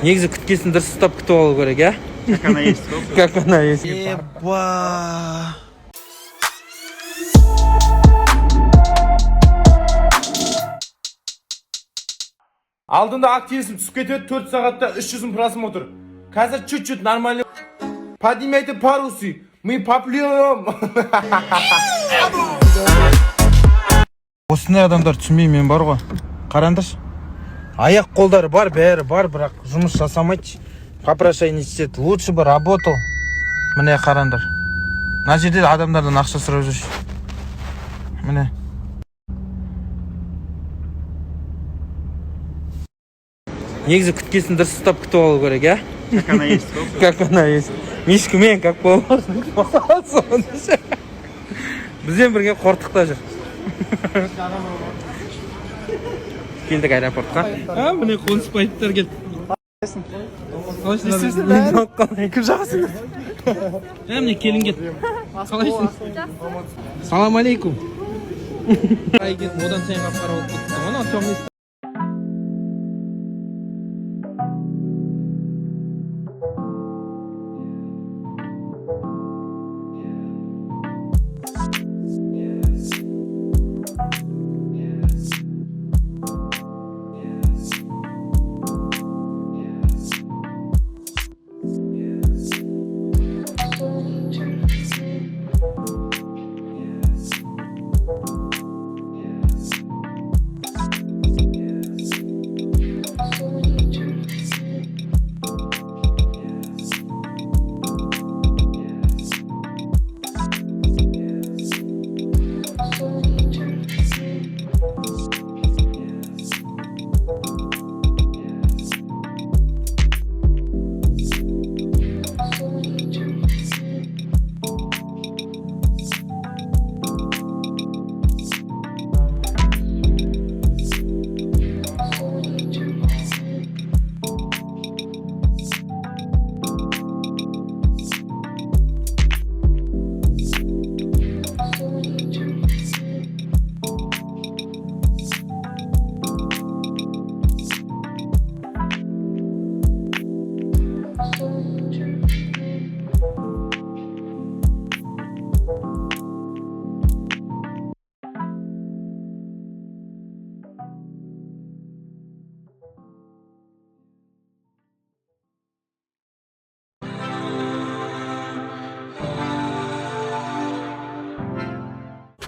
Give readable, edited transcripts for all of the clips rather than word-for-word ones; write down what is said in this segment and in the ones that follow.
Негізі күткесін дұрыс ұстап күтіп алу керек, ә? Как она есть. Как она есть. Еба. Алдында активизм түсіп кетеді, 4 сағатта 300 просмотр. Қазір чуть-чуть нормально. Поднимайте парусы. Мы поплывем. Осындай адамдар түсінбеймін, мен бар ғой. Қараңдаршы. Аяқ қолдары бар, бәрі бар, бірақ жұмыс жасамайды. Попрошайный істеді. Лучше бы работал. Міне қараңдар. Мына жерде адамдардан ақша сұрап жүрші. Міне. Негізі күткесін дұрыс ұстап күтіп алу керек, ә? Как она есть. Как она есть. Мишкамен как положено. Бізбен бірге қортықта жүр. Келдік аэропортқа. Міне қоныспайтындар келді. Қалайсың? Кім жағасың? Міне келін келді. Қалайсың? Салам алейкум. Одан сайын қап қарап кеттім. Ана темный.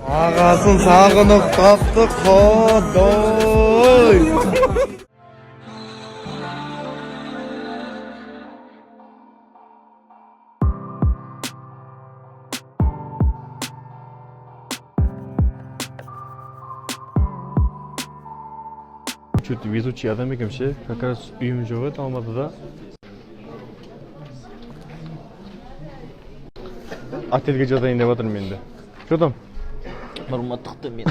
Ағасын сағынып тапты қодой. Что-то везучий адам екем ше, как раз үйім жоқ еді Алматыда. Отельге жатайын деп жатырмын енді. Что там? Нұрматтықты мен.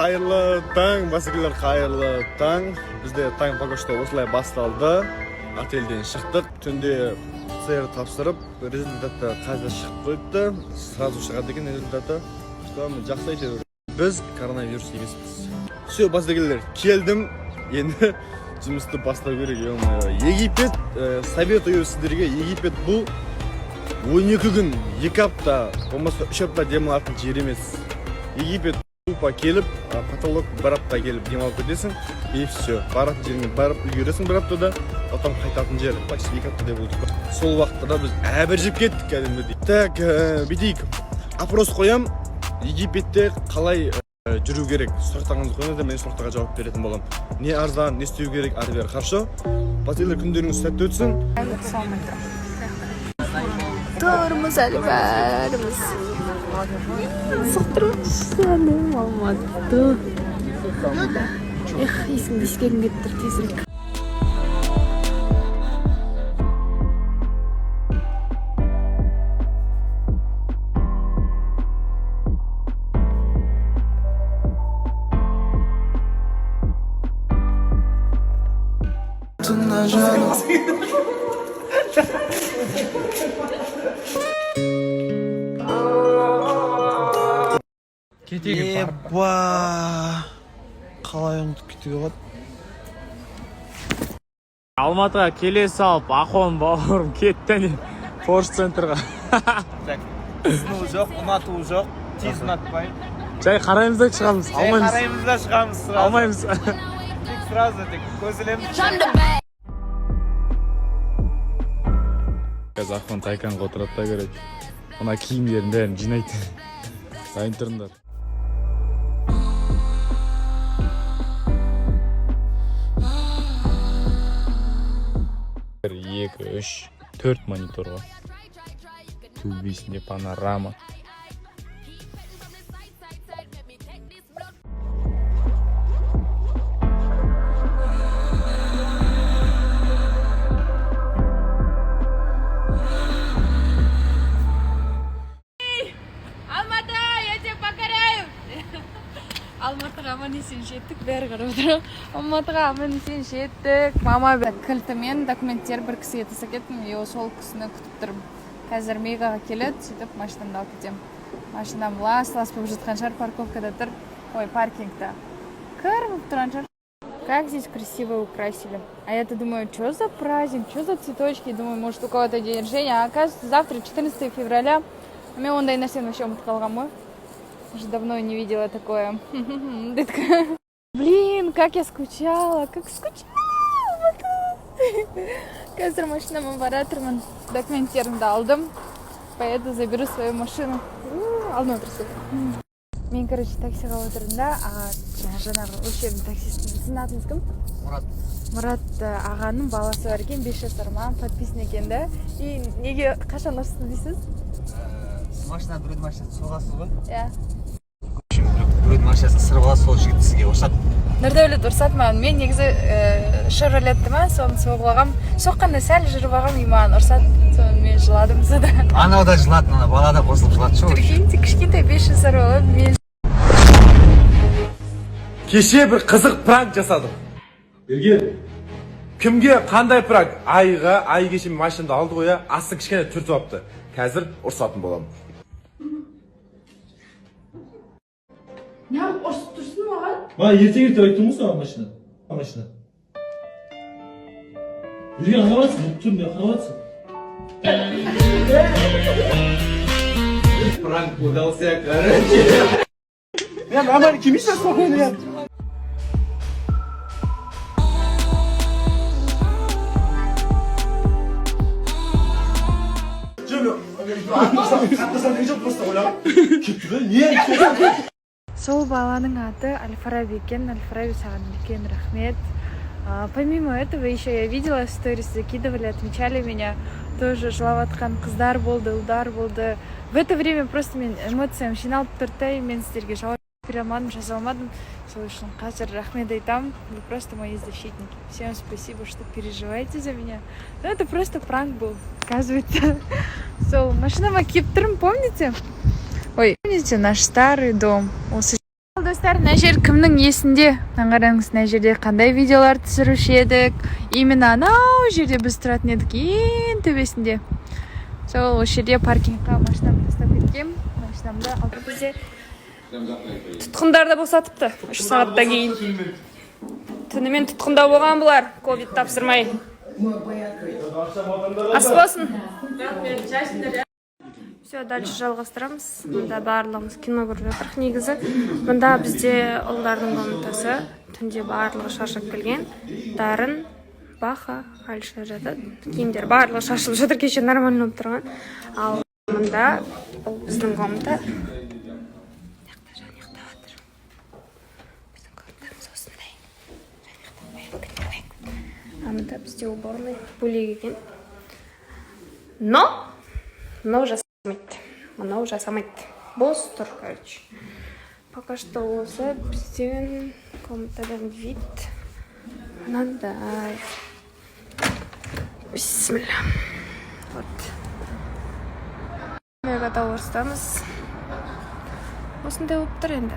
Қайырлы таң, басыкелер қайырлы таң. Бізде таң пока что осылай басталды. Отельден шықтық. Түнде ЦР тапсырып, результаты қазір шығып қойыпты. Сразу шығады екен результаты. Жақсы айтыр. Біз коронавирус емеспіз. Все, басыкелер, келдім. Енді жұмысты бастау керек. Египет, советую сіздерге, Египет бұл 12 күн, 2 апта, болмаса 3 апта демалатын жер емес. Египет тупо келіп, потолок бір апта келіп демалып кетесің, и все. Баратын жеріңе барып үлгересің бір аптада, потом қайтатын жер почти 2 аптада болды. Сол уақытта біз әбір жеп кеттік кәдімгідей. Так, бүйтейік. Опрос қоям. Египетте қалай жүру керек. Сұрақтарыңызды қойыңыздар, мен сұрақтарға жауап беретін боламын. Не арзан, не істеу керек, ары бері. Хорошо? Батырлар, күндеріңіз сәтті өтсін. Тұрмыз әлі бәріміз. Сықтырмыз әлі Алматы. Есімді ескерім кеттір тезірек. Еба, қалай ұмытып кетуге болады? Алматыға келе салып, Ахон бауырым кетті Порш центрға. Сыну жоқ, ұнатуы жоқ, тез ұнатпай. Жай қараймыз да шығамыз. Алмаймыз. Қараймыз да шығамыз сразу. Алмаймыз. Тек сразу, тек көзілеміз. Қазір Ахон тайканға отырады да көреді. Мына киімдерін бәрін жинайды. Дайын тұрыңдар. 1, 2, 3, 4 монитор var. Төбесінде панорама. Алматыға аман есен жеттік, бәрі қарап отырып. Алматыға аман есен жеттік. Мама кілтімен документтер бір кісіге тастап кеттім, сол кісіні күтіп тұрмын. Қазір Мегаға келеді, сөйтіп машинамды алып кетемін. Машинам лас болып жатқан шығар, парковкада тұр. Ой, паркингта. Кір болып тұрған шығар. Как здесь красиво украсили. А я-то думаю, что за праздник, что за цветочки. Думаю, может, у кого-то день рождения. А оказывается, завтра 14 февраля. А мен ондай нәрсені вообще ұмытып қалған ғой. Уже давно не видела такое. Блин, как я скучала, как скучала. Қазір машинама баратырмын. Документтерімді алдым. Поеду, заберу свою машину. Алдын отырсың. Мен, короче, таксиға отырдым да, жаңағы өшемін таксистің. Сіздің атыңыз кім? Мұрат. Мұрат ағаның баласы бар екен, 5 жасар, маған подписан екен да. И неге қашан ұрсты дейсіз? Машина біреудің машинасын соғасыз ғой? Иә. Біреудің машинасын сырып аласыз, сол жігіт сізге ұрсады. Нұрдәулет ұрсады маған. Мен негізі Шевролетті ма, соны соғып алғам. Соққанда сәл жүріп алғам, и маған ұрсады. Соны мен жыладым сада. Анау да жылады, бала да қосылып жылады шоу. Прикиньте, кішкентай 5 жасар болып, мен Кеше бір қызық пранк жасадым. Берген. Кімге қандай пранк? Айға, ай кеше машинамды алды ғой, астын кішкене түртіп алыпты. Қазір ұрсатын боламын. неғып ұрсып тұрсың маған? ертең айттым ғой саған машина. Берген қараватсың, тұрмын қараватсың. Пранк удался, короче. Я нормально кимишься спокойно, я. Сол баланың аты Аль-Фараби екен. Аль-Фараби, саған үлкен рахмет. Помимо этого, еще я видела сторис, закидывали, отмечали меня. Тоже жылаватқан қыздар болды, ұлдар болды. В это время просто мен эмоциям жиналып тұрды, мен сіздерге жауап бере алмадым, жаза алмадым. Сол үшін қазір рахмет айтамын. Вы просто мои защитники. Всем спасибо, что переживаете за меня. Но это просто пранк был, оказывается. Сол машинама киіп тұрмын, помните? Ой, помните наш старый дом? Достар, мына жер кімнің есінде? Қараңыз, мына жерде қандай видеолар түсіруші едік. Именно анау жерде біз тұратын едік, ең төбесінде. Сол осы жерде паркингқа машинамды тастап кеткем. Машинамды алып бізде тұтқындарды босатыпты 3 сағаттан кейін. Түнімен тұтқында болған бұлар, ковид тапсырмай. Ас болсын. Все, дальше жалғастырамыз. Мұнда барлығымыз кино көріп жатырық. Негізі, мұнда бізде ұлдардың комнатасы. Түнде барлығы шаршап келген. Дарын, Баха, Альша жатады. Киімдер барлығы шашылып жатыр, кеше нормально болып тұрған. Ал мұнда біздің комната. комната, бізде уборный бөлек екен. Но мынау жасамайды. Бос тұр, короче. Пока что осы бізден комнатадан вид мынандай. Бисмилля. Вот. Мега Тауэрстамыз. Осындай болып тұр енді.